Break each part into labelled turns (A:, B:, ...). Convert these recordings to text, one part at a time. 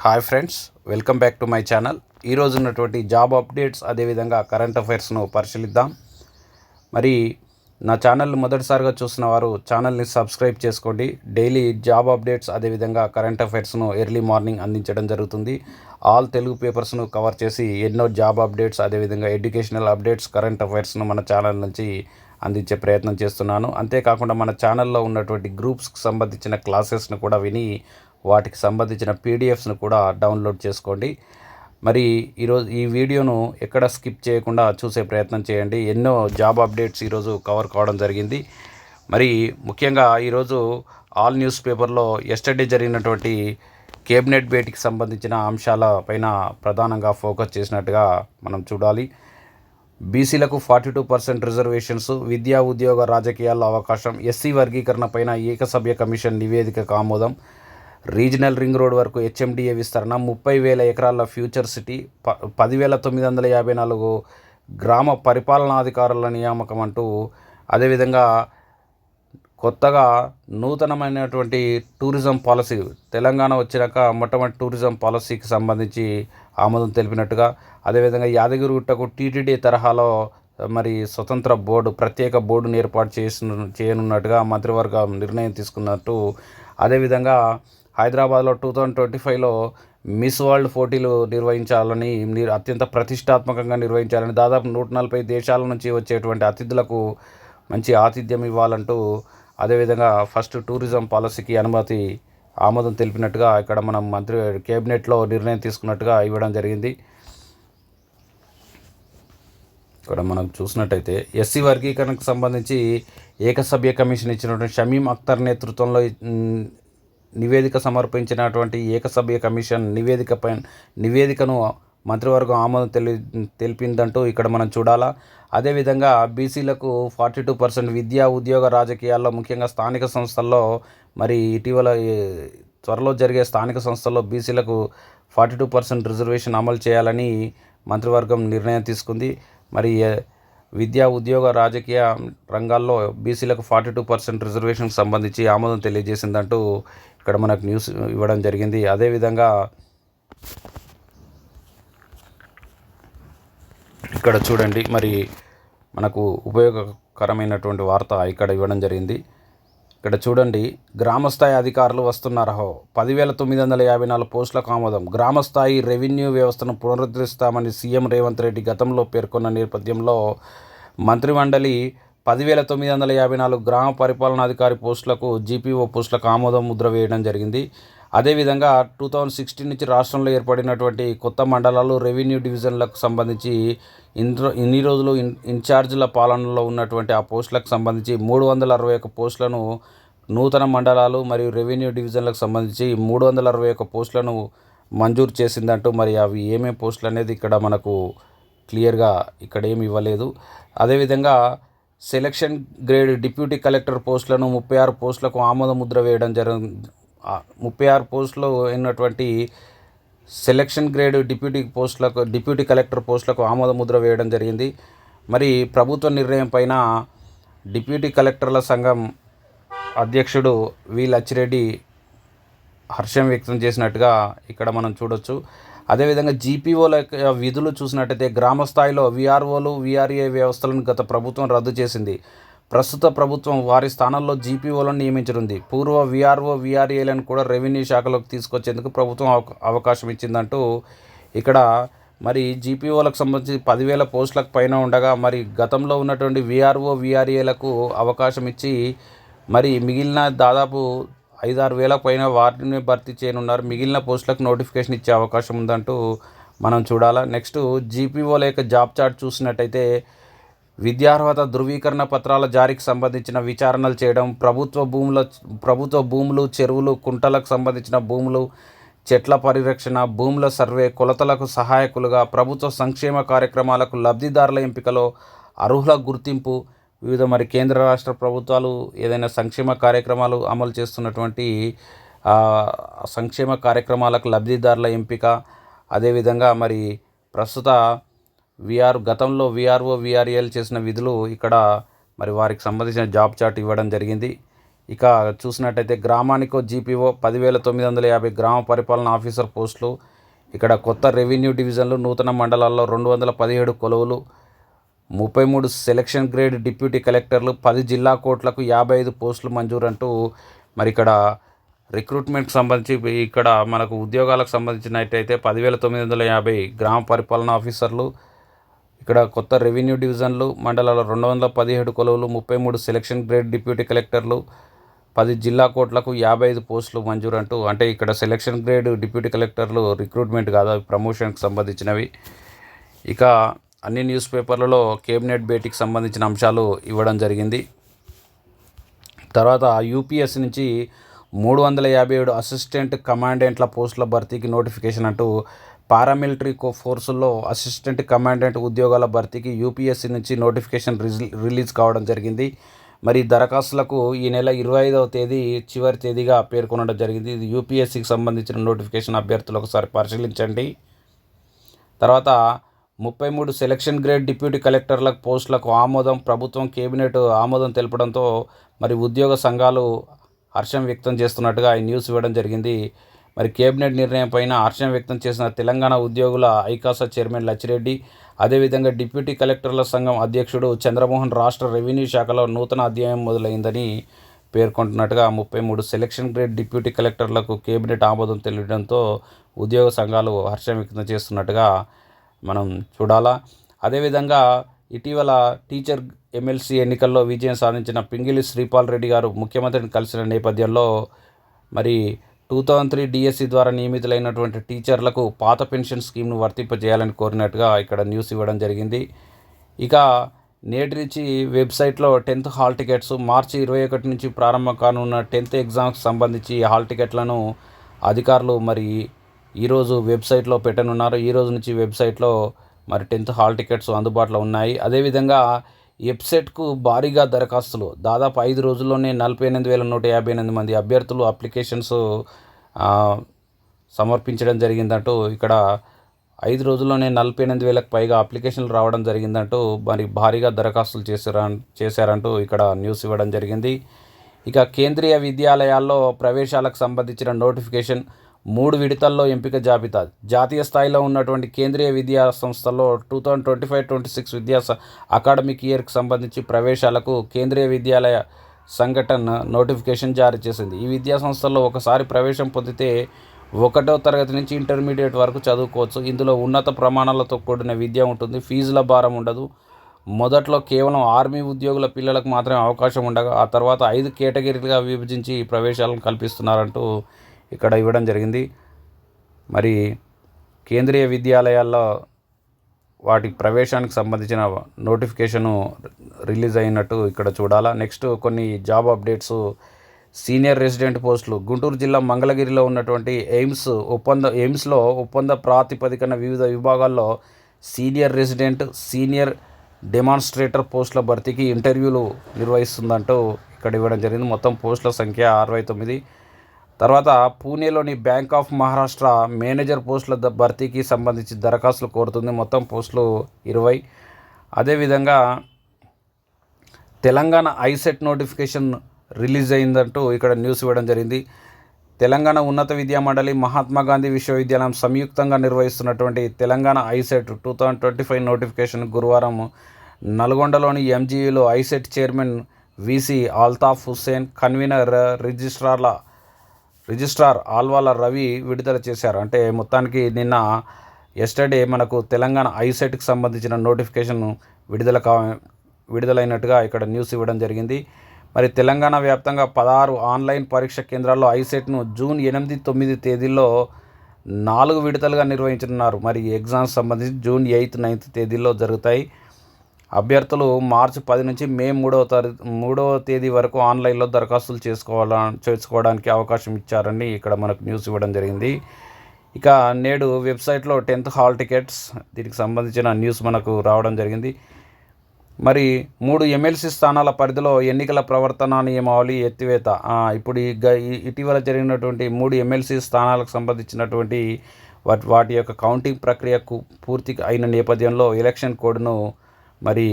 A: Hi friends, welcome back to my channel. ఈరోజు ఉన్నటువంటి job updates అదేవిధంగా కరెంట్ అఫైర్స్ను పరిశీలిద్దాం. మరి నా ఛానల్ మొదటిసారిగా చూసిన వారు ఛానల్ని సబ్స్క్రైబ్ చేసుకోండి. డైలీ జాబ్ అప్డేట్స్ అదేవిధంగా కరెంట్ అఫైర్స్ను ఎర్లీ మార్నింగ్ అందించడం జరుగుతుంది. ఆల్ తెలుగు పేపర్స్ను కవర్ చేసి ఎన్నో జాబ్ అప్డేట్స్ అదేవిధంగా ఎడ్యుకేషనల్ అప్డేట్స్ కరెంట్ అఫైర్స్ను మన ఛానల్ నుంచి అందించే ప్రయత్నం చేస్తున్నాను. అంతేకాకుండా మన ఛానల్లో ఉన్నటువంటి గ్రూప్స్కి సంబంధించిన క్లాసెస్ను కూడా విని వాటికి సంబంధించిన పీడిఎఫ్స్ను కూడా డౌన్లోడ్ చేసుకోండి. మరి ఈరోజు ఈ వీడియోను ఎక్కడ స్కిప్ చేయకుండా చూసే ప్రయత్నం చేయండి. ఎన్నో జాబ్ అప్డేట్స్ ఈరోజు కవర్ కావడం జరిగింది. మరి ముఖ్యంగా ఈరోజు ఆల్ న్యూస్ పేపర్లో ఎస్టర్డే జరిగినటువంటి కేబినెట్ భేటీకి సంబంధించిన అంశాల పైన ప్రధానంగా ఫోకస్ చేసినట్టుగా మనం చూడాలి. బీసీలకు 42% రిజర్వేషన్స్, విద్యా ఉద్యోగ రాజకీయాల్లో అవకాశం, ఎస్సీ వర్గీకరణ పైన ఏకసభ్య కమిషన్ నివేదికకు ఆమోదం, రీజనల్ రింగ్ రోడ్ వరకు హెచ్ఎండిఏ విస్తరణ, 30,000 ఎకరాల ఫ్యూచర్ సిటీ, 10,954 గ్రామ పరిపాలనాధికారుల నియామకం అంటూ, అదేవిధంగా కొత్తగా నూతనమైనటువంటి టూరిజం పాలసీ తెలంగాణ వచ్చినాక మొట్టమొదటి టూరిజం పాలసీకి సంబంధించి ఆమోదం తెలిపినట్టుగా, అదేవిధంగా యాదగిరిగుట్టకు టీటీడీ తరహాలో మరి స్వతంత్ర బోర్డు ప్రత్యేక బోర్డును ఏర్పాటు చేయనున్నట్టుగా మంత్రివర్గం నిర్ణయం తీసుకున్నట్టు, అదేవిధంగా హైదరాబాద్లో 2025లో మిస్ వరల్డ్ పోటీలు నిర్వహించాలని అత్యంత ప్రతిష్టాత్మకంగా నిర్వహించాలని, దాదాపు 140 దేశాల నుంచి వచ్చేటువంటి అతిథులకు మంచి ఆతిథ్యం ఇవ్వాలంటూ, అదేవిధంగా ఫస్ట్ టూరిజం పాలసీకి ఆమోదం తెలిపినట్టుగా ఇక్కడ మనం కేబినెట్లో నిర్ణయం తీసుకున్నట్టుగా ఇవ్వడం జరిగింది. ఇక్కడ మనం చూసినట్టయితే ఎస్సీ వర్గీకరణకు సంబంధించి ఏకసభ్య కమిషన్ ఇచ్చినటువంటి షమీం అఖ్తర్ నేతృత్వంలో నివేదిక సమర్పించినటువంటి ఏకసభ్య కమిషన్ నివేదికను మంత్రివర్గం ఆమోదం తెలిపిందంటూ ఇక్కడ మనం చూడాలా. అదేవిధంగా బీసీలకు 42% విద్యా ఉద్యోగ రాజకీయాల్లో ముఖ్యంగా స్థానిక సంస్థల్లో మరి ఇటీవల త్వరలో జరిగే స్థానిక సంస్థల్లో బీసీలకు 42% రిజర్వేషన్ అమలు చేయాలని మంత్రివర్గం నిర్ణయం తీసుకుంది. మరి విద్యా ఉద్యోగ రాజకీయ రంగాల్లో బీసీలకు 42% రిజర్వేషన్కి సంబంధించి ఆమోదం తెలియజేసిందంటూ ఇక్కడ మనకు న్యూస్ ఇవ్వడం జరిగింది. అదేవిధంగా ఇక్కడ చూడండి, మరి మనకు ఉపయోగకరమైనటువంటి వార్త ఇక్కడ ఇవ్వడం జరిగింది. ఇక్కడ చూడండి, గ్రామస్థాయి అధికారులు వస్తున్నారహో, 10,954 పోస్టులకు ఆమోదం, గ్రామస్థాయి రెవెన్యూ వ్యవస్థను పునరుద్ధరిస్తామని సీఎం రేవంత్ రెడ్డి గతంలో పేర్కొన్న నేపథ్యంలో మంత్రిమండలి 10,954 గ్రామ పరిపాలనాధికారి పోస్టులకు జీపీఓ పోస్టులకు ఆమోదం ముద్ర వేయడం జరిగింది. అదేవిధంగా 2016 నుంచి రాష్ట్రంలో ఏర్పడినటువంటి కొత్త మండలాలు రెవెన్యూ డివిజన్లకు సంబంధించి ఇన్ని రోజులు ఇన్ఛార్జీల పాలనలో ఉన్నటువంటి ఆ పోస్టులకు సంబంధించి 361 పోస్టులను నూతన మండలాలు మరియు రెవెన్యూ డివిజన్లకు సంబంధించి 361 పోస్టులను మంజూరు చేసిందంటూ, మరి అవి ఏమేమి పోస్టులు అనేది ఇక్కడ మనకు క్లియర్గా ఇక్కడ ఏమి ఇవ్వలేదు. అదేవిధంగా సెలక్షన్ గ్రేడ్ డిప్యూటీ కలెక్టర్ పోస్టులను 36 పోస్టులకు ఆమోద ముద్ర వేయడం జరిగింది. 36 పోస్టులు ఉన్నటువంటి సెలక్షన్ గ్రేడ్ డిప్యూటీ కలెక్టర్ పోస్టులకు ఆమోద ముద్ర వేయడం జరిగింది. మరి ప్రభుత్వ నిర్ణయం పైన డిప్యూటీ కలెక్టర్ల సంఘం అధ్యక్షుడు వి లచ్చిరెడ్డి హర్షం వ్యక్తం చేసినట్టుగా ఇక్కడ మనం చూడొచ్చు. అదేవిధంగా జీపీఓల విధులు చూసినట్టయితే గ్రామ స్థాయిలో వీఆర్ఓలు వీఆర్ఏ వ్యవస్థలను గత ప్రభుత్వం రద్దు చేసింది. ప్రస్తుత ప్రభుత్వం వారి స్థానంలో జీపీఓలను నియమించనుంది. పూర్వ వీఆర్ఓ వీఆర్ఏలను కూడా రెవెన్యూ శాఖలోకి తీసుకొచ్చేందుకు ప్రభుత్వం అవకాశం ఇచ్చిందంటూ ఇక్కడ మరి జీపీఓలకు సంబంధించి 10,000 పోస్టులకు పైన ఉండగా, మరి గతంలో ఉన్నటువంటి వీఆర్ఓ వీఆర్ఏలకు అవకాశం ఇచ్చి మరి మిగిలిన దాదాపు 5-6 వేల పైన వాటిని భర్తీ చేయనున్నారు. మిగిలిన పోస్టులకు నోటిఫికేషన్ ఇచ్చే అవకాశం ఉందంటూ మనం చూడాలా. నెక్స్ట్ జీపీఓ లేక జాబ్ చార్ట్ చూసినట్టయితే విద్యార్హత ధృవీకరణ పత్రాల జారీకి సంబంధించిన విచారణలు చేయడం, ప్రభుత్వ భూములు, చెరువులు, కుంటలకు సంబంధించిన భూములు, చెట్ల పరిరక్షణ, భూముల సర్వే, కొలతలకు సహాయకులుగా, ప్రభుత్వ సంక్షేమ కార్యక్రమాలకు లబ్ధిదారుల ఎంపికలో అర్హుల గుర్తింపు, వివిధ మరి కేంద్ర రాష్ట్ర ప్రభుత్వాలు ఏదైనా సంక్షేమ కార్యక్రమాలు అమలు చేస్తున్నటువంటి సంక్షేమ కార్యక్రమాలకు లబ్ధిదారుల ఎంపిక, అదేవిధంగా మరి ప్రస్తుత గతంలో వీఆర్ఓ వీఆర్ఏలు చేసిన విధులు ఇక్కడ మరి వారికి సంబంధించిన జాబ్ చార్ట్ ఇవ్వడం జరిగింది. ఇక చూసినట్టయితే గ్రామానికో జీపీఓ 10,950 గ్రామ పరిపాలన ఆఫీసర్ పోస్టులు. ఇక్కడ కొత్త రెవెన్యూ డివిజన్లు, నూతన మండలాల్లో 217 కొలువులు, 33 సెలక్షన్ గ్రేడ్ డిప్యూటీ కలెక్టర్లు, 10 జిల్లా కోర్టులకు 55 పోస్టులు మంజూరు అంటూ మరి ఇక్కడ రిక్రూట్మెంట్కి సంబంధించి ఇక్కడ మనకు ఉద్యోగాలకు సంబంధించినట్టయితే 10,950 గ్రామ పరిపాలన ఆఫీసర్లు, ఇక్కడ కొత్త రెవెన్యూ డివిజన్లు, మండలాల 217 కొలువులు, 33 సెలక్షన్ గ్రేడ్ డిప్యూటీ కలెక్టర్లు, 10 జిల్లా కోర్టులకు 55 పోస్టులు మంజూరు అంటూ, అంటే ఇక్కడ సెలక్షన్ గ్రేడ్ డిప్యూటీ కలెక్టర్లు రిక్రూట్మెంట్ కాదు, అవి ప్రమోషన్కి సంబంధించినవి. ఇక అన్ని న్యూస్ పేపర్లలో కేబినెట్ భేటీకి సంబంధించిన అంశాలు ఇవ్వడం జరిగింది. తర్వాత యూపీఎస్సీ నుంచి 357 అసిస్టెంట్ కమాండెంట్ల పోస్టుల భర్తీకి నోటిఫికేషన్ అంటూ పారామిలిటరీ ఫోర్సుల్లో అసిస్టెంట్ కమాండెంట్ ఉద్యోగాల భర్తీకి యూపీఎస్సీ నుంచి నోటిఫికేషన్ రిలీజ్ కావడం జరిగింది. మరి దరఖాస్తులకు ఈ నెల 25వ తేదీ చివరి తేదీగా పేర్కొనడం జరిగింది. ఇది యూపీఎస్సీకి సంబంధించిన నోటిఫికేషన్. అభ్యర్థులు ఒకసారి పరిశీలించండి. తర్వాత 33 సెలక్షన్ గ్రేడ్ డిప్యూటీ కలెక్టర్ల పోస్టులకు ఆమోదం. ప్రభుత్వం కేబినెట్ ఆమోదం తెలపడంతో మరి ఉద్యోగ సంఘాలు హర్షం వ్యక్తం చేస్తున్నట్టుగా ఈ న్యూస్ ఇవ్వడం జరిగింది. మరి కేబినెట్ నిర్ణయం పైన హర్షం వ్యక్తం చేసిన తెలంగాణ ఉద్యోగుల ఐకాసా చైర్మన్ లచ్చిరెడ్డి, అదేవిధంగా డిప్యూటీ కలెక్టర్ల సంఘం అధ్యక్షుడు చంద్రమోహన్ రాష్ట్ర రెవెన్యూ శాఖలో నూతన అధ్యాయం మొదలైందని పేర్కొంటున్నట్టుగా 33 సెలక్షన్ గ్రేడ్ డిప్యూటీ కలెక్టర్లకు కేబినెట్ ఆమోదం తెలియడంతో ఉద్యోగ సంఘాలు హర్షం వ్యక్తం చేస్తున్నట్టుగా మనం చూడాలా. అదేవిధంగా ఇటీవల టీచర్ ఎమ్మెల్సీ ఎన్నికల్లో విజయం సాధించిన పింగిలి శ్రీపాల్ రెడ్డి గారు ముఖ్యమంత్రిని కలిసిన నేపథ్యంలో మరి 2003 డిఎస్సి ద్వారా నియమితులైనటువంటి టీచర్లకు పాత పెన్షన్ స్కీమ్ను వర్తింపజేయాలని కోరినట్టుగా ఇక్కడ న్యూస్ ఇవ్వడం జరిగింది. ఇక నేటి నుంచి వెబ్సైట్లో 10th హాల్ టికెట్స్, మార్చి 21 నుంచి ప్రారంభం కానున్న 10th ఎగ్జామ్కి సంబంధించి హాల్ టికెట్లను అధికారులు మరి ఈరోజు వెబ్సైట్లో పెట్టనున్నారు. ఈరోజు నుంచి వెబ్సైట్లో మరి 10th హాల్ టికెట్స్ అందుబాటులో ఉన్నాయి. అదేవిధంగా వెబ్సైట్కు భారీగా దరఖాస్తులు, దాదాపు 5 రోజుల్లోనే 48,158 మంది అభ్యర్థులు అప్లికేషన్స్ సమర్పించడం జరిగిందంటూ, ఇక్కడ 5 రోజుల్లోనే 48,000కు పైగా అప్లికేషన్లు రావడం జరిగిందంటూ మరి భారీగా దరఖాస్తులు చేశారంటూ ఇక్కడ న్యూస్ ఇవ్వడం జరిగింది. ఇక కేంద్రీయ విద్యాలయాల్లో ప్రవేశాలకు సంబంధించిన నోటిఫికేషన్ 3 విడతల్లో ఎంపిక జాబితా. జాతీయ స్థాయిలో ఉన్నటువంటి కేంద్రీయ విద్యా సంస్థల్లో 2025-26 విద్యా అకాడమిక్ ఇయర్కి సంబంధించి ప్రవేశాలకు కేంద్రీయ విద్యాలయ సంఘటన నోటిఫికేషన్ జారీ చేసింది. ఈ విద్యా సంస్థల్లో ఒకసారి ప్రవేశం పొందితే 1వ తరగతి నుంచి ఇంటర్మీడియట్ వరకు చదువుకోవచ్చు. ఇందులో ఉన్నత ప్రమాణాలతో కూడిన విద్య ఉంటుంది. ఫీజుల భారం ఉండదు. మొదట్లో కేవలం ఆర్మీ ఉద్యోగుల పిల్లలకు మాత్రమే అవకాశం ఉండగా ఆ తర్వాత 5 కేటగిరీలుగా విభజించి ప్రవేశాలను కల్పిస్తున్నారంటూ ఇక్కడ ఇవ్వడం జరిగింది. మరి కేంద్రీయ విద్యాలయాల్లో వాటి ప్రవేశానికి సంబంధించిన నోటిఫికేషను రిలీజ్ అయినట్టు ఇక్కడ చూడాలా. నెక్స్ట్ కొన్ని జాబ్ అప్డేట్స్. సీనియర్ రెసిడెంట్ పోస్టులు. గుంటూరు జిల్లా మంగళగిరిలో ఉన్నటువంటి ఎయిమ్స్లో ఒప్పంద ప్రాతిపదికన వివిధ విభాగాల్లో సీనియర్ రెసిడెంట్, సీనియర్ డెమాన్స్ట్రేటర్ పోస్టుల భర్తీకి ఇంటర్వ్యూలు నిర్వహిస్తుందంటూ ఇక్కడ ఇవ్వడం జరిగింది. మొత్తం పోస్టుల సంఖ్య 69. తర్వాత పూణేలోని బ్యాంక్ ఆఫ్ మహారాష్ట్ర మేనేజర్ పోస్టుల భర్తీకి సంబంధించి దరఖాస్తులు కోరుతుంది. మొత్తం పోస్టులు 20. అదేవిధంగా తెలంగాణ ఐసెట్ నోటిఫికేషన్ రిలీజ్ అయిందంటూ ఇక్కడ న్యూస్ ఇవ్వడం జరిగింది. తెలంగాణ ఉన్నత విద్యా మండలి, మహాత్మా గాంధీ విశ్వవిద్యాలయం సంయుక్తంగా నిర్వహిస్తున్నటువంటి తెలంగాణ ఐసెట్ 2025 నోటిఫికేషన్ గురువారం నల్గొండలోని ఎంజీయూలో ICET chairman VC Altaf Hussain, convener registrar Alvala Ravi విడుదల చేశారు. అంటే మొత్తానికి నిన్న ఎస్టర్డే మనకు తెలంగాణ ఐసెట్కి సంబంధించిన నోటిఫికేషన్ విడుదలైనట్టుగా ఇక్కడ న్యూస్ ఇవ్వడం జరిగింది. మరి తెలంగాణ వ్యాప్తంగా 16 ఆన్లైన్ పరీక్ష కేంద్రాల్లో ఐసెట్ను జూన్ 8, 9 తేదీల్లో 4 విడతలుగా నిర్వహించనున్నారు. మరి ఎగ్జామ్స్ సంబంధించి జూన్ 8, 9 తేదీల్లో జరుగుతాయి. అభ్యర్థులు మార్చి 10 నుంచి మే 3వ తేదీ వరకు ఆన్లైన్లో దరఖాస్తులు చేసుకోవడానికి అవకాశం ఇచ్చారని ఇక్కడ మనకు న్యూస్ ఇవ్వడం జరిగింది. ఇక నేడు వెబ్సైట్లో 10th హాల్ టికెట్స్ దీనికి సంబంధించిన న్యూస్ మనకు రావడం జరిగింది. మరి 3 ఎమ్మెల్సీ స్థానాల పరిధిలో ఎన్నికల ప్రవర్తన నియమావళి ఎత్తివేత. ఇప్పుడు ఇటీవల జరిగినటువంటి 3 ఎమ్మెల్సీ స్థానాలకు సంబంధించినటువంటి వాటి యొక్క కౌంటింగ్ ప్రక్రియ పూర్తి అయిన నేపథ్యంలో ఎలక్షన్ కోడ్ను మరి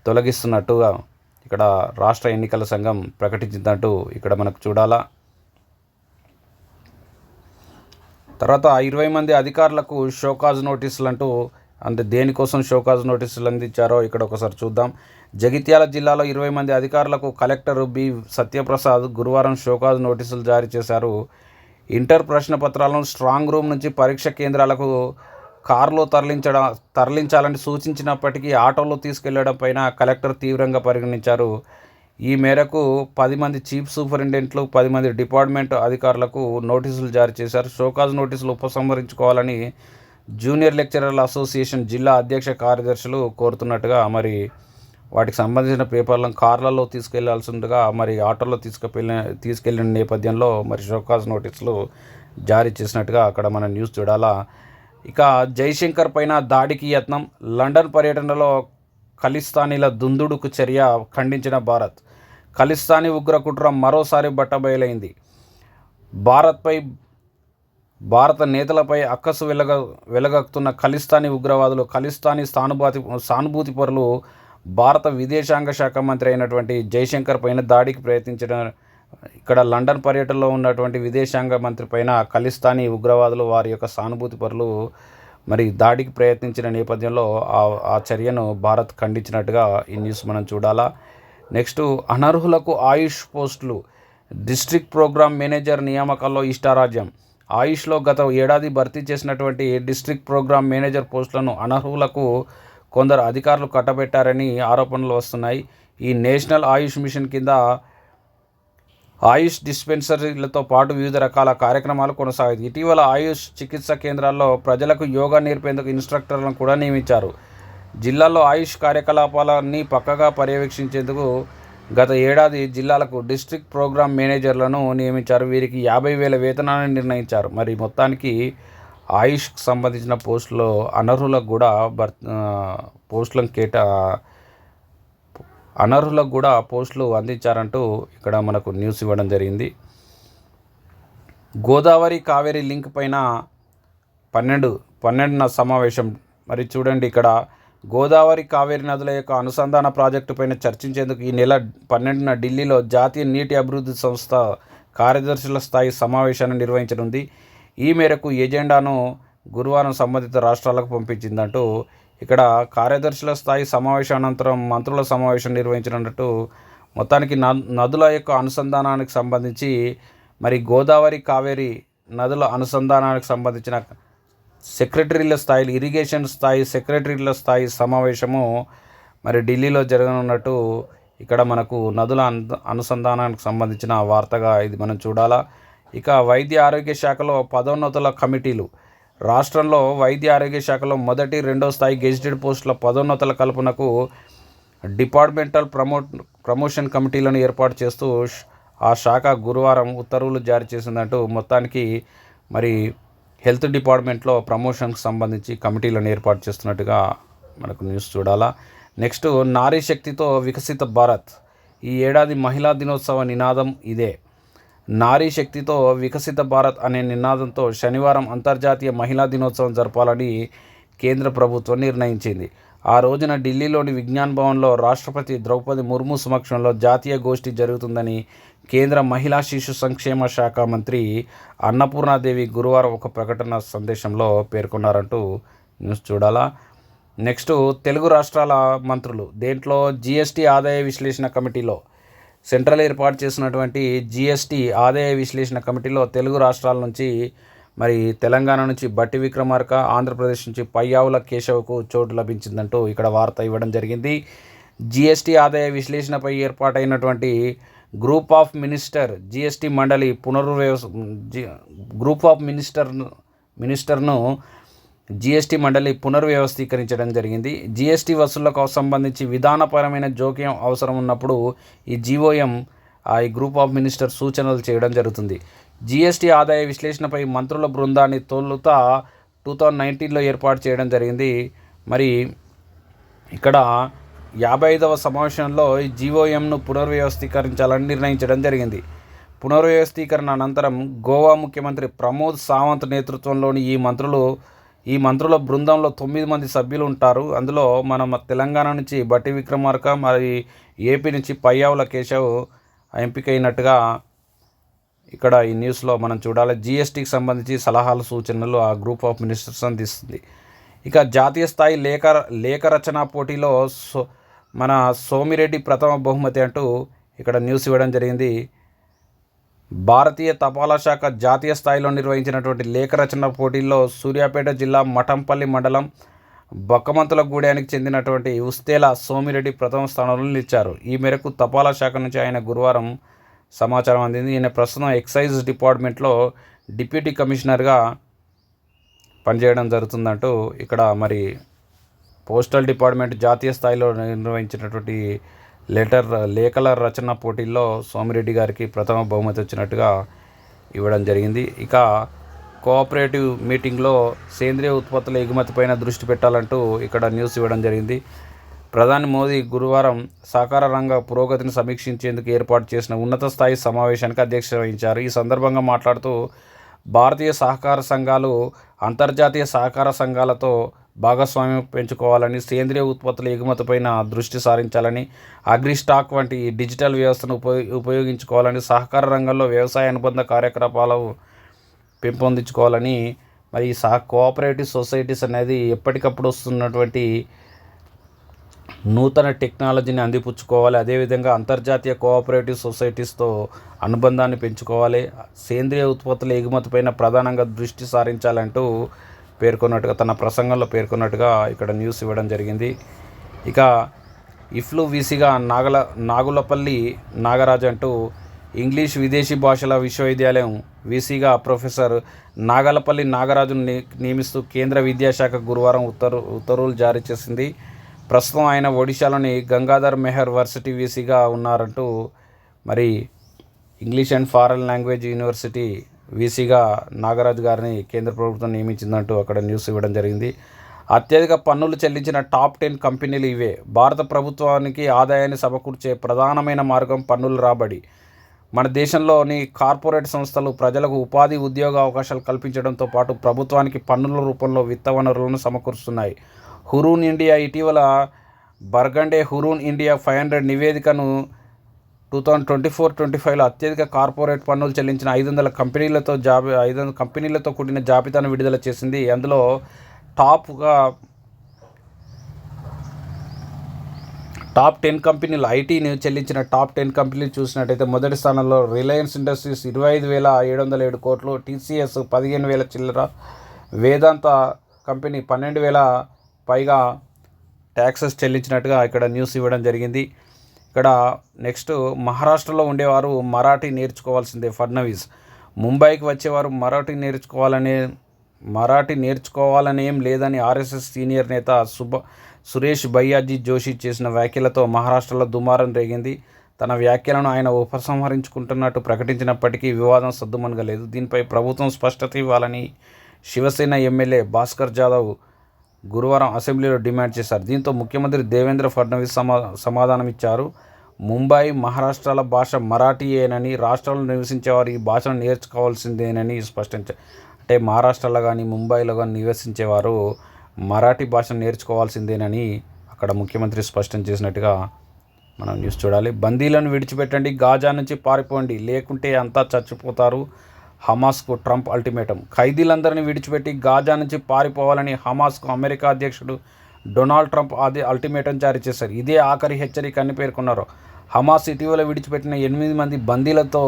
A: తొలగిస్తున్నట్టుగా ఇక్కడ రాష్ట్ర ఎన్నికల సంఘం ప్రకటించిందంటూ ఇక్కడ మనకు చూడాలా. తర్వాత 20 మంది అధికారులకు షోకాజ్ నోటీసులు అంటూ, అంటే దేనికోసం షోకాజ్ నోటీసులు అందించారో ఇక్కడ ఒకసారి చూద్దాం. జగిత్యాల జిల్లాలో 20 మంది అధికారులకు కలెక్టర్ బి సత్యప్రసాద్ గురువారం షోకాజ్ నోటీసులు జారీ చేశారు. ఇంటర్ ప్రశ్న పత్రాలను స్ట్రాంగ్ రూమ్ నుంచి పరీక్ష కేంద్రాలకు కారులో తరలించాలని సూచించినప్పటికీ ఆటోలో తీసుకెళ్లడం పైన కలెక్టర్ తీవ్రంగా పరిగణించారు. ఈ మేరకు 10 మంది చీఫ్ సూపరింటెండెంట్లు, 10 మంది డిపార్ట్మెంట్ అధికారులకు నోటీసులు జారీ చేశారు. షోకాజ్ నోటీసులు ఉపసంహరించుకోవాలని జూనియర్ లెక్చరర్ల అసోసియేషన్ జిల్లా అధ్యక్ష కార్యదర్శులు కోరుతున్నట్టుగా, మరి వాటికి సంబంధించిన పేపర్లను కార్లలో తీసుకెళ్లాల్సిందిగా మరి ఆటోలో తీసుకెళ్లిన నేపథ్యంలో మరి షోకాజ్ నోటీసులు జారీ చేసినట్టుగా అక్కడ మన న్యూస్ చూడాలా. ఇక జైశంకర్ పైన దాడికి యత్నం, లండన్ పర్యటనలో ఖలిస్తానీల దుందుడుకు చర్య ఖండించిన భారత్. ఖలిస్తానీ ఉగ్రకుట్ర మరోసారి బట్టబయలైంది. భారత నేతలపై అక్కసు వెలగక్కుతున్న ఖలిస్తానీ ఉగ్రవాదులు, ఖలిస్తానీ సానుభూతి పరులు భారత విదేశాంగ శాఖ మంత్రి అయినటువంటి జైశంకర్ పైన దాడికి ప్రయత్నించిన, ఇక్కడ లండన్ పర్యటనలో ఉన్నటువంటి విదేశాంగ మంత్రి పైన ఖలిస్తానీ ఉగ్రవాదులు వారి యొక్క సానుభూతి పరులు మరి దాడికి ప్రయత్నించిన నేపథ్యంలో ఆ చర్యను భారత్ ఖండించినట్టుగా ఈ న్యూస్ మనం చూడాలా. నెక్స్ట్, అనర్హులకు ఆయుష్ పోస్టులు, డిస్ట్రిక్ట్ ప్రోగ్రామ్ మేనేజర్ నియామకాల్లో ఇష్టారాజ్యం. ఆయుష్లో గత ఏడాది భర్తీ చేసినటువంటి డిస్ట్రిక్ట్ ప్రోగ్రామ్ మేనేజర్ పోస్టులను అనర్హులకు కొందరు అధికారులు కట్టబెట్టారని ఆరోపణలు వస్తున్నాయి. ఈ నేషనల్ ఆయుష్ మిషన్ కింద ఆయుష్ డిస్పెన్సరీలతో పాటు వివిధ రకాల కార్యక్రమాలు కొనసాగాయి. ఇటీవల ఆయుష్ చికిత్సా కేంద్రాల్లో ప్రజలకు యోగా నేర్పేందుకు ఇన్స్ట్రక్టర్లను కూడా నియమించారు. జిల్లాల్లో ఆయుష్ కార్యకలాపాలన్నీ పక్కగా పర్యవేక్షించేందుకు గత ఏడాది జిల్లాలకు డిస్ట్రిక్ట్ ప్రోగ్రామ్ మేనేజర్లను నియమించారు. వీరికి 50,000 వేతనాన్ని నిర్ణయించారు. మరి మొత్తానికి ఆయుష్కి సంబంధించిన పోస్టులో అనర్హులకు కూడా పోస్టులు అందించారంటూ ఇక్కడ మనకు న్యూస్ ఇవ్వడం జరిగింది. గోదావరి కావేరీ లింక్ పైన 12న సమావేశం. మరి చూడండి, ఇక్కడ గోదావరి కావేరీ నదుల యొక్క అనుసంధాన ప్రాజెక్టు పైన చర్చించేందుకు ఈ నెల 12న ఢిల్లీలో జాతీయ నీటి అభివృద్ధి సంస్థ కార్యదర్శుల స్థాయి సమావేశాన్ని నిర్వహించనుంది. ఈ మేరకు ఎజెండాను గురువారం సంబంధిత రాష్ట్రాలకు పంపించిందంటూ ఇక్కడ కార్యదర్శుల స్థాయి సమావేశానంతరం మంత్రుల సమావేశం నిర్వహించినట్టు. మొత్తానికి నదుల యొక్క అనుసంధానానికి సంబంధించి మరి గోదావరి కావేరీ నదుల అనుసంధానానికి సంబంధించిన సెక్రటరీల స్థాయి, ఇరిగేషన్ స్థాయి సెక్రటరీల స్థాయి సమావేశము మరి ఢిల్లీలో జరగనున్నట్టు ఇక్కడ మనకు నదుల అనుసంధానానికి సంబంధించిన వార్తగా ఇది మనం చూడాలా. ఇక వైద్య ఆరోగ్య శాఖలో పదోన్నతుల కమిటీలు. రాష్ట్రంలో వైద్య ఆరోగ్య శాఖలో మొదటి, రెండో స్థాయి గెజిటెడ్ పోస్టుల పదోన్నతుల కల్పనకు డిపార్ట్మెంటల్ ప్రమోషన్ కమిటీలను ఏర్పాటు చేస్తూ ఆ శాఖ గురువారం ఉత్తర్వులు జారీ చేసిందంటూ. మొత్తానికి మరి హెల్త్ డిపార్ట్మెంట్లో ప్రమోషన్కి సంబంధించి కమిటీలను ఏర్పాటు చేస్తున్నట్టుగా మనకు న్యూస్ చూడాలా. నెక్స్ట్, నారీ శక్తితో వికసిత భారత్. ఈ ఏడాది మహిళా దినోత్సవ నినాదం ఇదే. నారీ శక్తితో వికసిత భారత్ అనే నినాదంతో శనివారం అంతర్జాతీయ మహిళా దినోత్సవం జరపాలని కేంద్ర ప్రభుత్వం నిర్ణయించింది. ఆ రోజున ఢిల్లీలోని విజ్ఞాన్ భవన్లో రాష్ట్రపతి ద్రౌపది ముర్ము సమక్షంలో జాతీయ గోష్ఠి జరుగుతుందని కేంద్ర మహిళా శిశు సంక్షేమ శాఖ మంత్రి అన్నపూర్ణాదేవి గురువారం ఒక ప్రకటన సందేశంలో పేర్కొన్నారంటూ న్యూస్ చూడాలా. నెక్స్ట్, తెలుగు రాష్ట్రాల మంత్రులు. దేంట్లో జీఎస్టీ ఆదాయ విశ్లేషణ కమిటీలో సెంట్రల్ ఏర్పాటు చేసినటువంటి జీఎస్టీ ఆదాయ విశ్లేషణ కమిటీలో తెలుగు రాష్ట్రాల నుంచి మరి తెలంగాణ నుంచి బట్టి విక్రమార్క, ఆంధ్రప్రదేశ్ నుంచి పయ్యావుల కేశవ్కు చోటు లభించిందంటూ ఇక్కడ వార్త ఇవ్వడం జరిగింది. జీఎస్టీ ఆదాయ విశ్లేషణపై ఏర్పాటైనటువంటి గ్రూప్ ఆఫ్ జీఎస్టీ మండలి గ్రూప్ ఆఫ్ మినిస్టర్ను జీఎస్టీ మండలి పునర్వ్యవస్థీకరించడం జరిగింది. జీఎస్టీ వసూళ్లకు సంబంధించి విధానపరమైన జోక్యం అవసరం ఉన్నప్పుడు ఈ జీఓఎం ఈ గ్రూప్ ఆఫ్ మినిస్టర్ సూచనలు చేయడం జరుగుతుంది. జీఎస్టీ ఆదాయ విశ్లేషణపై మంత్రుల బృందాన్ని తొలుత 2019లో ఏర్పాటు చేయడం జరిగింది. మరి ఇక్కడ 55వ సమావేశంలో ఈ జీఓఎంను పునర్వ్యవస్థీకరించాలని నిర్ణయించడం జరిగింది. పునర్వ్యవస్థీకరణ అనంతరం గోవా ముఖ్యమంత్రి ప్రమోద్ సావంత్ నేతృత్వంలోని ఈ మంత్రులు ఈ మంత్రుల బృందంలో 9 మంది సభ్యులు ఉంటారు. అందులో మన తెలంగాణ నుంచి బట్టి విక్రమార్క, మరి ఏపీ నుంచి పయ్యావుల కేశవ్ ఎంపికైనట్టుగా ఇక్కడ ఈ న్యూస్లో మనం చూడాలి. జీఎస్టీకి సంబంధించి సలహాలు సూచనలు ఆ గ్రూప్ ఆఫ్ మినిస్టర్స్ అందిస్తుంది. ఇక జాతీయ స్థాయి లేఖ రచన పోటీలో మన సోమిరెడ్డి ప్రథమ బహుమతి అంటూ ఇక్కడ న్యూస్ ఇవ్వడం జరిగింది. భారతీయ తపాలా శాఖ జాతీయ స్థాయిలో నిర్వహించినటువంటి లేఖ రచన పోటీల్లో సూర్యాపేట జిల్లా మఠంపల్లి మండలం బక్కమంతుల గూడెనికి చెందినటువంటి ఉస్తేల సోమిరెడ్డి ప్రథమ స్థానంలో నిలిచారు. ఈ మేరకు తపాలా శాఖ నుంచి ఆయన గురువారం సమాచారం అందింది. ఈయన ప్రస్తుతం ఎక్సైజ్ డిపార్ట్మెంట్లో డిప్యూటీ కమిషనర్గా పనిచేయడం జరుగుతుందంటూ ఇక్కడ మరి పోస్టల్ డిపార్ట్మెంట్ జాతీయ స్థాయిలో నిర్వహించినటువంటి లేఖల రచన పోటీల్లో సోమిరెడ్డి గారికి ప్రథమ బహుమతి వచ్చినట్టుగా ఇవ్వడం జరిగింది. ఇక కోఆపరేటివ్ మీటింగ్లో సేంద్రియ ఉత్పత్తుల ఎగుమతిపైన దృష్టి పెట్టాలంటూ ఇక్కడ న్యూస్ ఇవ్వడం జరిగింది. ప్రధాని మోదీ గురువారం సహకార రంగ పురోగతిని సమీక్షించేందుకు ఏర్పాటు చేసిన ఉన్నత స్థాయి సమావేశానికి అధ్యక్షత వహించారు. ఈ సందర్భంగా మాట్లాడుతూ భారతీయ సహకార సంఘాలు అంతర్జాతీయ సహకార సంఘాలతో భాగస్వామ్యం పెంచుకోవాలని, సేంద్రియ ఉత్పత్తుల ఎగుమతిపైన దృష్టి సారించాలని, అగ్రిస్టాక్ వంటి డిజిటల్ వ్యవస్థను ఉపయోగించుకోవాలని, సహకార రంగంలో వ్యవసాయ అనుబంధ కార్యకలాపాలు పెంపొందించుకోవాలని, మరి కోఆపరేటివ్ సొసైటీస్ అనేది ఎప్పటికప్పుడు వస్తున్నటువంటి నూతన టెక్నాలజీని అందిపుచ్చుకోవాలి. అదేవిధంగా అంతర్జాతీయ కోఆపరేటివ్ సొసైటీస్తో అనుబంధాన్ని పెంచుకోవాలి. సేంద్రియ ఉత్పత్తుల ఎగుమతిపైన ప్రధానంగా దృష్టి సారించాలంటూ పేర్కొన్నట్టుగా తన ప్రసంగంలో పేర్కొన్నట్టుగా ఇక్కడ న్యూస్ ఇవ్వడం జరిగింది. ఇక ఇఫ్లు వీసీగా నాగులపల్లి నాగరాజ్ అంటూ ఇంగ్లీష్ విదేశీ భాషల విశ్వవిద్యాలయం వీసీగా ప్రొఫెసర్ నాగలపల్లి నాగరాజును నియమిస్తూ కేంద్ర విద్యాశాఖ గురువారం ఉత్తర్వులు జారీ చేసింది. ప్రస్తుతం ఆయన ఒడిశాలోని గంగాధర్ మెహర్ వర్సిటీ వీసీగా ఉన్నారంటూ మరి English and foreign language university వీసీగా నాగరాజు గారిని కేంద్ర ప్రభుత్వం నియమించిందంటూ అక్కడ న్యూస్ ఇవ్వడం జరిగింది. అత్యధిక పన్నులు చెల్లించిన టాప్ 10 కంపెనీలు ఇవే. భారత ప్రభుత్వానికి ఆదాయాన్ని సమకూర్చే ప్రధానమైన మార్గం పన్నుల రాబడి. మన దేశంలోని కార్పొరేట్ సంస్థలు ప్రజలకు ఉపాధి, ఉద్యోగ అవకాశాలు కల్పించడంతో పాటు ప్రభుత్వానికి పన్నుల రూపంలో విత్త వనరులను సమకూరుస్తున్నాయి. హురూన్ ఇండియా ఇటీవల బర్గండే హురూన్ ఇండియా 500 నివేదికను 2024-25లో అత్యధిక కార్పొరేట్ పన్నులు చెల్లించిన 500 కంపెనీలతో కూడిన జాబితాను విడుదల చేసింది. అందులో టాప్ 10 కంపెనీలు, ఐటీని చెల్లించిన టాప్ 10 కంపెనీలు చూసినట్టయితే మొదటి స్థానంలో రిలయన్స్ ఇండస్ట్రీస్ 25,707 కోట్లు, టీసీఎస్ 15,000 చిల్లర, వేదాంత కంపెనీ 12,000 పైగా ట్యాక్సెస్ చెల్లించినట్టుగా ఇక్కడ న్యూస్ ఇవ్వడం జరిగింది. ఇక్కడ నెక్స్ట్ మహారాష్ట్రలో ఉండేవారు మరాఠీ నేర్చుకోవాల్సిందే ఫడ్నవీస్. ముంబైకి వచ్చేవారు మరాఠీ నేర్చుకోవాలనేం లేదని ఆర్ఎస్ఎస్ సీనియర్ నేత సురేష్ భయ్యాజీ జోషి చేసిన వ్యాఖ్యలతో మహారాష్ట్రలో దుమారం రేగింది. తన వ్యాఖ్యలను ఆయన ఉపసంహరించుకుంటున్నట్టు ప్రకటించినప్పటికీ వివాదం సద్దుమణగలేదు. దీనిపై ప్రభుత్వం స్పష్టత ఇవ్వాలని శివసేన ఎమ్మెల్యే భాస్కర్ జాదవ్ గురువారం అసెంబ్లీలో డిమాండ్ చేశారు. దీంతో ముఖ్యమంత్రి దేవేంద్ర ఫడ్నవీస్ సమాధానమిచ్చారు. ముంబై, మహారాష్ట్రాల భాష మరాఠీయేనని, రాష్ట్రంలో నివసించేవారు ఈ భాషను నేర్చుకోవాల్సిందేనని స్పష్టంచారు. అంటే మహారాష్ట్రలో కానీ ముంబైలో కానీ నివసించేవారు మరాఠీ భాషను నేర్చుకోవాల్సిందేనని అక్కడ ముఖ్యమంత్రి స్పష్టం చేసినట్టుగా మనం న్యూస్ చూడాలి. బందీలను విడిచిపెట్టండి, గాజా నుంచి పారిపోండి, లేకుంటే అంతా చచ్చిపోతారు. హమాస్కు ట్రంప్ అల్టిమేటం. ఖైదీలందరినీ విడిచిపెట్టి గాజా నుంచి పారిపోవాలని హమాస్కు అమెరికా అధ్యక్షుడు డొనాల్డ్ ట్రంప్ అల్టిమేటం జారీ చేశారు. ఇదే ఆఖరి హెచ్చరిక అని పేర్కొన్నారు. హమాస్ ఇటీవల విడిచిపెట్టిన 8 మంది బందీలతో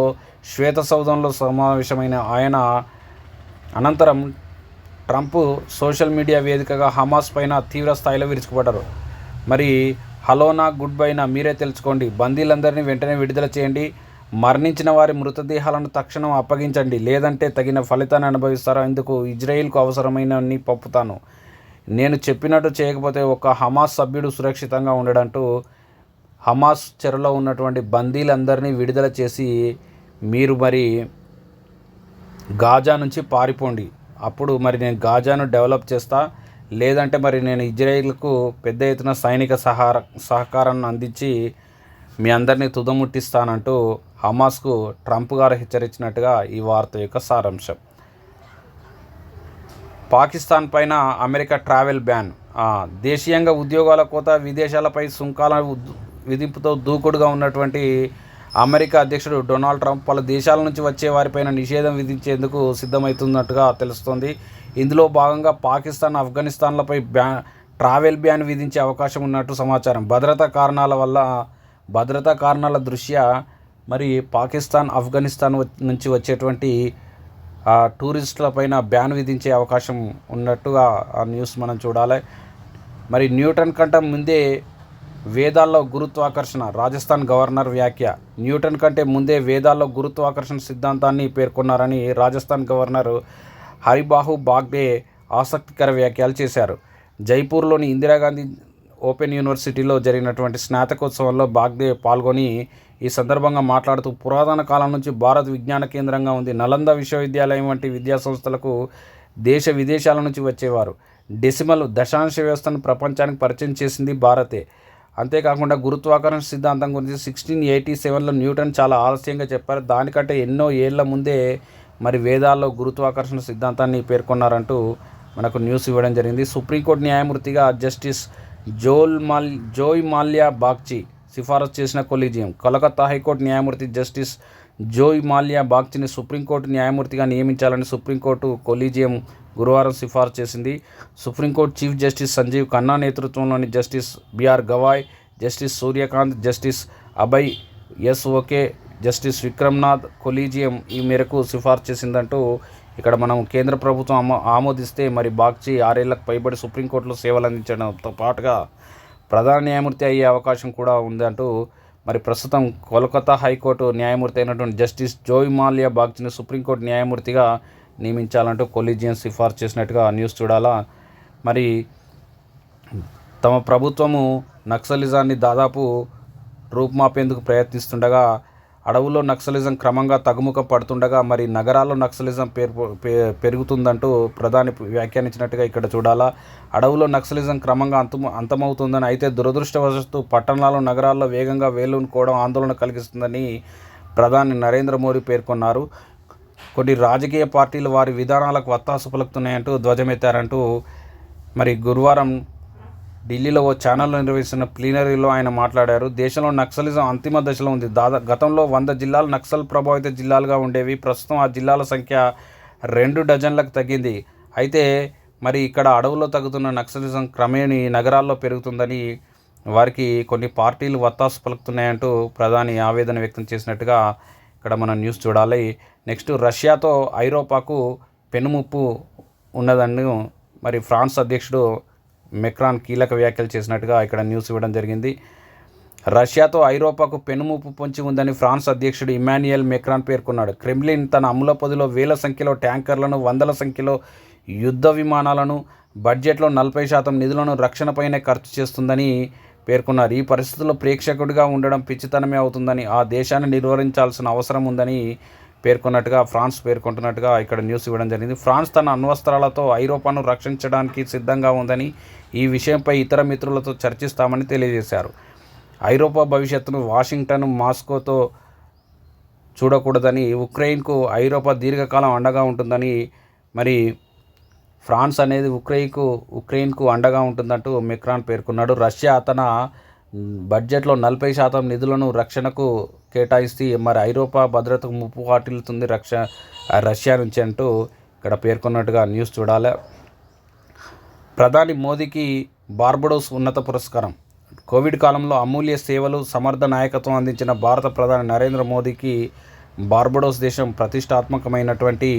A: శ్వేత సౌధంలో సమావేశమైన ఆయన అనంతరం ట్రంప్ సోషల్ మీడియా వేదికగా హమాస్ పైన తీవ్ర స్థాయిలో విరుచుకుపడ్డారు. మరి హలోనా గుడ్ బైనా మీరే తెలుసుకోండి, బందీలందరినీ వెంటనే విడుదల చేయండి, మరణించిన వారి మృతదేహాలను తక్షణం అప్పగించండి, లేదంటే తగిన ఫలితాన్ని అనుభవిస్తారు. ఇందుకు ఇజ్రాయిల్కు అవసరమైనవన్నీ పంపుతాను. నేను చెప్పినట్టు చేయకపోతే ఒక హమాస్ సభ్యుడు సురక్షితంగా ఉండడంటూ హమాస్ చెరలో ఉన్నటువంటి బందీలందరినీ విడుదల చేసి మీరు మరి గాజా నుంచి పారిపోండి, అప్పుడు మరి నేను గాజాను డెవలప్ చేస్తా, లేదంటే మరి నేను ఇజ్రాయిల్కు పెద్ద ఎత్తున సైనిక సహకారాన్ని అందించి మీ అందరినీ తుదముట్టిస్తానంటూ హమాస్కు ట్రంప్ గారు హెచ్చరించినట్టుగా ఈ వార్త యొక్క సారాంశం. పాకిస్తాన్ పైన అమెరికా ట్రావెల్ బ్యాన్. దేశీయంగా ఉద్యోగాల కోత, విదేశాలపై సుంకాల విధింపుతో దూకుడుగా ఉన్నటువంటి అమెరికా అధ్యక్షుడు డొనాల్డ్ ట్రంప్ పలు దేశాల నుంచి వచ్చే వారిపైన నిషేధం విధించేందుకు సిద్ధమవుతున్నట్టుగా తెలుస్తోంది. ఇందులో భాగంగా పాకిస్తాన్, ఆఫ్ఘనిస్తాన్లపై ట్రావెల్ బ్యాన్ విధించే అవకాశం ఉన్నట్టు సమాచారం. భద్రతా కారణాల దృష్ట్యా మరి పాకిస్తాన్, ఆఫ్ఘనిస్తాన్ నుంచి వచ్చేటువంటి టూరిస్టుల పైన బ్యాన్ విధించే అవకాశం ఉన్నట్టుగా ఆ న్యూస్ మనం చూడాలి. మరి న్యూటన్ కంటే ముందే వేదాల్లో గురుత్వాకర్షణ, రాజస్థాన్ గవర్నర్ వ్యాఖ్య. న్యూటన్ కంటే ముందే వేదాల్లో గురుత్వాకర్షణ సిద్ధాంతాన్ని పేర్కొన్నారని రాజస్థాన్ గవర్నర్ హరిబాహు బాగ్డే ఆసక్తికర వ్యాఖ్యలు చేశారు. జైపూర్లోని ఇందిరాగాంధీ ఓపెన్ యూనివర్సిటీలో జరిగినటువంటి స్నాతకోత్సవంలో బాగ్దే పాల్గొని ఈ సందర్భంగా మాట్లాడుతూ, పురాతన కాలం నుంచి భారత్ విజ్ఞాన కేంద్రంగా ఉంది. నలంద విశ్వవిద్యాలయం వంటి విద్యా సంస్థలకు దేశ విదేశాల నుంచి వచ్చేవారు. దశాంశ వ్యవస్థను ప్రపంచానికి పరిచయం చేసింది భారతే. అంతేకాకుండా గురుత్వాకర్షణ సిద్ధాంతం గురించి 1687లో న్యూటన్ చాలా ఆలస్యంగా చెప్పారు. దానికంటే ఎన్నో ఏళ్ల ముందే మరి వేదాల్లో గురుత్వాకర్షణ సిద్ధాంతాన్ని పేర్కొన్నారంటూ మనకు న్యూస్ ఇవ్వడం జరిగింది. సుప్రీంకోర్టు న్యాయమూర్తిగా జస్టిస్ జోయ్ మాల్యా బాగ్చి సిఫారసు చేసిన కొలీజియం. కోలకత్తా హైకోర్టు న్యాయమూర్తి జస్టిస్ జోయ్ మాల్యా బాగ్చిని సుప్రీంకోర్టు న్యాయమూర్తిగా నియమించాలని సుప్రీంకోర్టు కొలీజియం గురువారం సిఫారసు చేసింది. Supreme court chief justice Sanjiv Khanna నేతృత్వంలోని justice BR Gavai, justice Suryakant, justice Abhay Oka, justice Vikramnath collegium ఈ మేరకు సిఫారసు చేసిందంటూ ఇక్కడ మనం కేంద్ర ప్రభుత్వం ఆమోదిస్తే మరి బాగ్చి 6 ఏళ్లకు పైబడి సుప్రీంకోర్టులో సేవలు అందించడంతో పాటుగా ప్రధాన న్యాయమూర్తి అయ్యే అవకాశం కూడా ఉందంటూ మరి ప్రస్తుతం కోల్కతా హైకోర్టు న్యాయమూర్తి అయినటువంటి జస్టిస్ జోయ్ మాల్యా బాగ్చిని సుప్రీంకోర్టు న్యాయమూర్తిగా నియమించాలంటూ కొలీజియం సిఫార్సు చేసినట్టుగా న్యూస్ చూడాలా. మరి తమ ప్రభుత్వము నక్సలిజాన్ని దాదాపు రూపుమాపేందుకు ప్రయత్నిస్తుండగా, అడవుల్లో నక్సలిజం క్రమంగా తగ్గుముఖం పడుతుండగా మరి నగరాల్లో నక్సలిజం పెరుగుతుందంటూ ప్రధాని వ్యాఖ్యానించినట్టుగా ఇక్కడ చూడాలా. అడవుల్లో నక్సలిజం క్రమంగా అంతమవుతుందని, అయితే దురదృష్టవశాత్తు పట్టణాలు, నగరాల్లో వేగంగా వేలునుకోవడం ఆందోళన కలిగిస్తుందని ప్రధాని నరేంద్ర మోడీ పేర్కొన్నారు. కొన్ని రాజకీయ పార్టీలు వారి విధానాలకు వత్తాసు పలుకుతున్నాయంటూ ధ్వజమెత్తారంటూ మరి గురువారం ఢిల్లీలో ఓ ఛానల్లో నిర్వహిస్తున్న ప్లీనరీలో ఆయన మాట్లాడారు. దేశంలో నక్సలిజం అంతిమ దశలో ఉంది. గతంలో 100 జిల్లాలు నక్సల్ ప్రభావిత జిల్లాలుగా ఉండేవి. ప్రస్తుతం ఆ జిల్లాల సంఖ్య 2 డజన్లకు తగ్గింది. అయితే మరి ఇక్కడ అడవుల్లో తగ్గుతున్న నక్సలిజం క్రమేణీ నగరాల్లో పెరుగుతుందని వారికి కొన్ని పార్టీలు వత్తాసు పలుకుతున్నాయంటూ ప్రధాని ఆవేదన వ్యక్తం చేసినట్టుగా ఇక్కడ మనం న్యూస్ చూడాలి. నెక్స్ట్, రష్యాతో ఐరోపాకు పెనుముప్పు ఉన్నదని మరి ఫ్రాన్స్ అధ్యక్షుడు మెక్రాన్ కీలక వ్యాఖ్యలు చేసినట్టుగా ఇక్కడ న్యూస్ ఇవ్వడం జరిగింది. రష్యాతో ఐరోపాకు పెనుముప్పు పొంచి ఉందని ఫ్రాన్స్ అధ్యక్షుడు ఇమాన్యుయల్ మెక్రాన్ పేర్కొన్నాడు. క్రెమ్లిన్ తన అమ్ముల పొదిలో వేల సంఖ్యలో ట్యాంకర్లను, వందల సంఖ్యలో యుద్ధ విమానాలను, బడ్జెట్లో 40% నిధులను రక్షణపైనే ఖర్చు చేస్తుందని పేర్కొన్నారు. ఈ పరిస్థితుల్లో ప్రేక్షకుడిగా ఉండడం పిచ్చితనమే అవుతుందని, ఆ దేశాన్ని నిర్వహించాల్సిన అవసరం ఉందని పేర్కొన్నట్టుగా ఫ్రాన్స్ పేర్కొంటున్నట్టుగా ఇక్కడ న్యూస్ ఇవ్వడం జరిగింది. ఫ్రాన్స్ తన అణ్వస్త్రాలతో ఐరోపాను రక్షించడానికి సిద్ధంగా ఉందని, ఈ విషయంపై ఇతర మిత్రులతో చర్చిస్తామని తెలియజేశారు. ఐరోపా భవిష్యత్తును వాషింగ్టన్, మాస్కోతో చూడకూడదని, ఉక్రెయిన్కు ఐరోపా దీర్ఘకాలం అండగా ఉంటుందని, మరి ఫ్రాన్స్ అనేది ఉక్రెయిన్కు అండగా ఉంటుందంటూ మెక్రాన్ పేర్కొన్నాడు. రష్యా తన బడ్జెట్లో 40% నిధులను రక్షణకు కేటాయిస్తే మరి ఐరోపా భద్రతకు ముప్పు వాటిల్లుతుంది రష్యా నుంచి అంటూ ఇక్కడ పేర్కొన్నట్టుగా న్యూస్ చూడాలి. ప్రధాని మోదీకి బార్బడోస్ ఉన్నత పురస్కారం. కోవిడ్ కాలంలో అమూల్య సేవలు, సమర్థ నాయకత్వం అందించిన భారత ప్రధాని నరేంద్ర మోదీకి బార్బడోస్ దేశం ప్రతిష్టాత్మకమైనటువంటి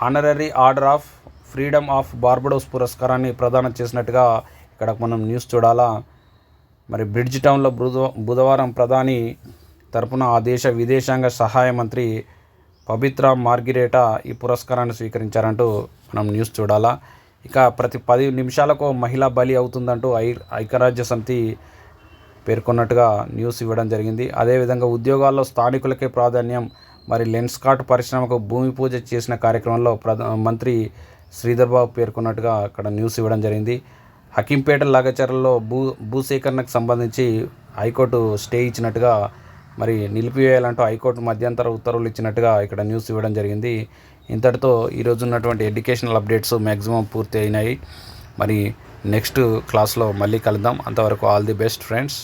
A: honorary order of freedom of Barbados పురస్కారాన్ని ప్రదానం చేసినట్టుగా ఇక్కడ మనం న్యూస్ చూడాలా. మరి బ్రిడ్జ్ టౌన్లో బుధవారం ప్రధాని తరపున ఆ దేశ విదేశాంగ సహాయ మంత్రి పబిత్రా మార్గిరేటా ఈ పురస్కారాన్ని స్వీకరించారంటూ మనం న్యూస్ చూడాలా. ఇక ప్రతి 10 నిమిషాలకు మహిళా బలి అవుతుందంటూ ఐక్యరాజ్య సమితి పేర్కొన్నట్టుగా న్యూస్ ఇవ్వడం జరిగింది. అదేవిధంగా ఉద్యోగాల్లో స్థానికులకే ప్రాధాన్యం. మరి లెన్స్కార్ట్ పరిశ్రమకు భూమి పూజ చేసిన కార్యక్రమంలో మంత్రి శ్రీధర్ బాబు పేర్కొన్నట్టుగా అక్కడ న్యూస్ ఇవ్వడం జరిగింది. హకీంపేట లగచర్లలో భూసేకరణకు సంబంధించి హైకోర్టు స్టే ఇచ్చినట్టుగా మరి నిలిపివేయాలంటూ హైకోర్టు మధ్యంతర ఉత్తర్వులు ఇచ్చినట్టుగా ఇక్కడ న్యూస్ ఇవ్వడం జరిగింది. ఇంతటితో ఈరోజు ఉన్నటువంటి ఎడ్యుకేషనల్ అప్డేట్స్ మ్యాక్సిమం పూర్తి అయినాయి. మరి నెక్స్ట్ క్లాస్లో మళ్ళీ కలుద్దాం. అంతవరకు ఆల్ ది బెస్ట్ ఫ్రెండ్స్.